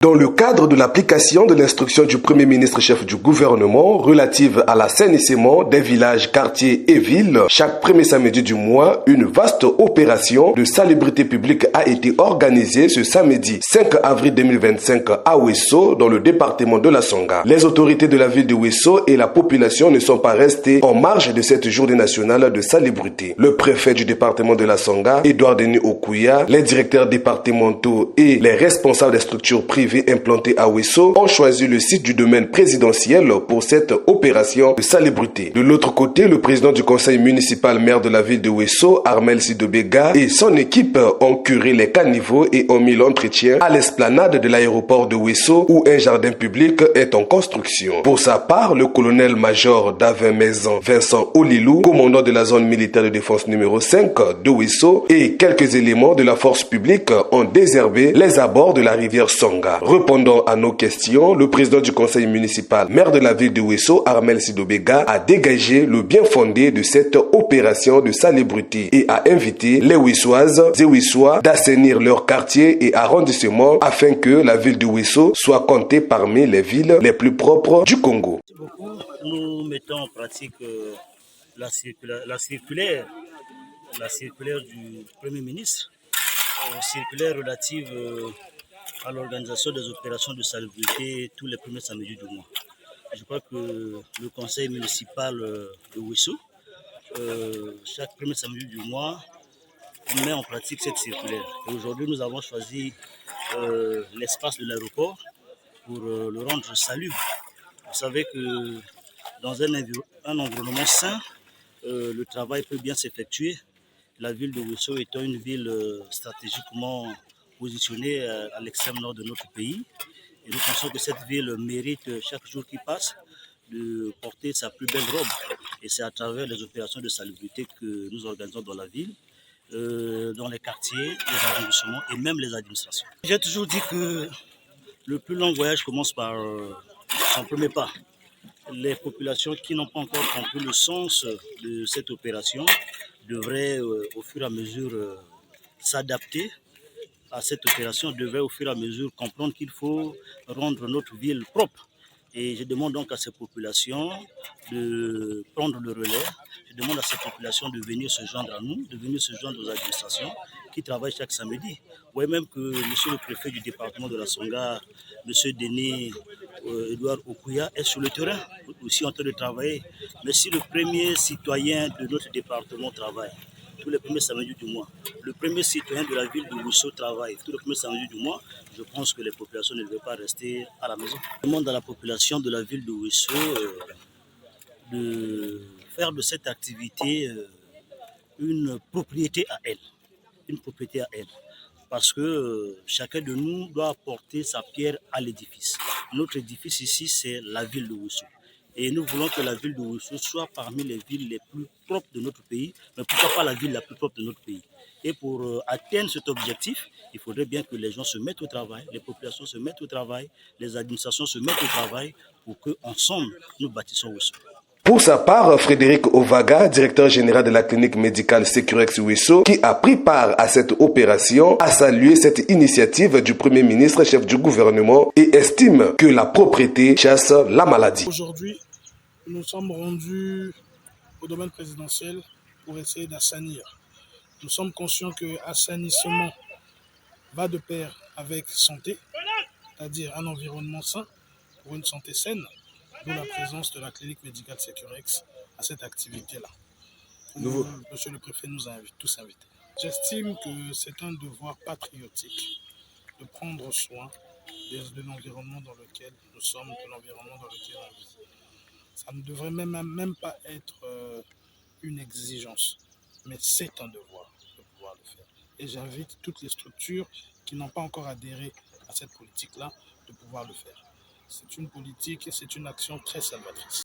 Dans le cadre de l'application de l'instruction du Premier ministre chef du gouvernement relative à l'assainissement des villages, quartiers et villes, chaque premier samedi du mois, une vaste opération de salubrité publique a été organisée ce samedi 5 avril 2025 à Ouesso, dans le département de la Songa. Les autorités de la ville de Ouesso et la population ne sont pas restés en marge de cette journée nationale de salubrité. Le préfet du département de la Songa, Edouard Denis Okuya, les directeurs départementaux et les responsables des structures privées implantés à Ouesso ont choisi le site du domaine présidentiel pour cette opération de salubrité. De l'autre côté, le président du conseil municipal maire de la ville de Ouesso, Armel Sidobega, et son équipe ont curé les caniveaux et ont mis l'entretien à l'esplanade de l'aéroport de Ouesso où un jardin public est en construction. Pour sa part, le colonel-major d'Avin Maison Vincent Olilou, commandant de la zone militaire de défense numéro 5 de Ouesso, et quelques éléments de la force publique ont désherbé les abords de la rivière Songa. Répondant à nos questions, le président du conseil municipal, maire de la ville de Ouesso, Armel Sidobega, a dégagé le bien fondé de cette opération de salubrité et a invité les Ouessoises et Ouessois d'assainir leurs quartiers et arrondissements afin que la ville de Ouesso soit comptée parmi les villes les plus propres du Congo. Nous mettons en pratique la circulaire du Premier ministre, circulaire relative à l'organisation des opérations de salubrité tous les premiers samedis du mois. Je crois que le conseil municipal de Ouesso, chaque premier samedi du mois, met en pratique cette circulaire. Et aujourd'hui, nous avons choisi l'espace de l'aéroport pour le rendre salubre. Vous savez que dans un environnement sain, le travail peut bien s'effectuer. La ville de Ouesso étant une ville stratégiquement positionnée à l'extrême nord de notre pays. Et nous pensons que cette ville mérite chaque jour qui passe de porter sa plus belle robe. Et c'est à travers les opérations de salubrité que nous organisons dans la ville, dans les quartiers, les arrondissements et même les administrations. J'ai toujours dit que le plus long voyage commence par son premier pas. Les populations qui n'ont pas encore compris le sens de cette opération devraient au fur et à mesure s'adapter à cette opération, devraient au fur et à mesure comprendre qu'il faut rendre notre ville propre. Et je demande donc à ces populations de prendre le relais. Je demande à ces populations de venir se joindre à nous, de venir se joindre aux administrations qui travaillent chaque samedi. Vous voyez même que monsieur le préfet du département de la Songa, monsieur Denis Edouard Okuya, est sur le terrain, aussi en train de travailler. Mais si le premier citoyen de notre département travaille, tous les premiers samedis du mois, le premier citoyen de la ville de Ouesso travaille tous les premiers samedis du mois, je pense que les populations ne devraient pas rester à la maison. Je demande à la population de la ville de Ouesso de faire de cette activité une propriété à elle. Une propriété à elle. Parce que chacun de nous doit apporter sa pierre à l'édifice. Notre édifice ici, c'est la ville de Ouesso. Et nous voulons que la ville de Ouesso soit parmi les villes les plus propres de notre pays, mais pourquoi pas la ville la plus propre de notre pays. Et pour atteindre cet objectif, il faudrait bien que les gens se mettent au travail, les populations se mettent au travail, les administrations se mettent au travail pour qu'ensemble, nous bâtissons Ouesso. Pour sa part, Frédéric Ovaga, directeur général de la clinique médicale Sécurex Ouesso, qui a pris part à cette opération, a salué cette initiative du Premier ministre, chef du gouvernement, et estime que la propreté chasse la maladie. Aujourd'hui, nous sommes rendus au domaine présidentiel pour essayer d'assainir. Nous sommes conscients que assainissement va de pair avec santé, c'est-à-dire un environnement sain pour une santé saine, d'où la présence de la clinique médicale Sécurex à cette activité-là. Monsieur le préfet nous a tous invités. J'estime que c'est un devoir patriotique de prendre soin de l'environnement dans lequel nous sommes, de l'environnement dans lequel on vit. Ça ne devrait même pas être une exigence, mais c'est un devoir de pouvoir le faire. Et j'invite toutes les structures qui n'ont pas encore adhéré à cette politique-là de pouvoir le faire. C'est une politique et c'est une action très salvatrice.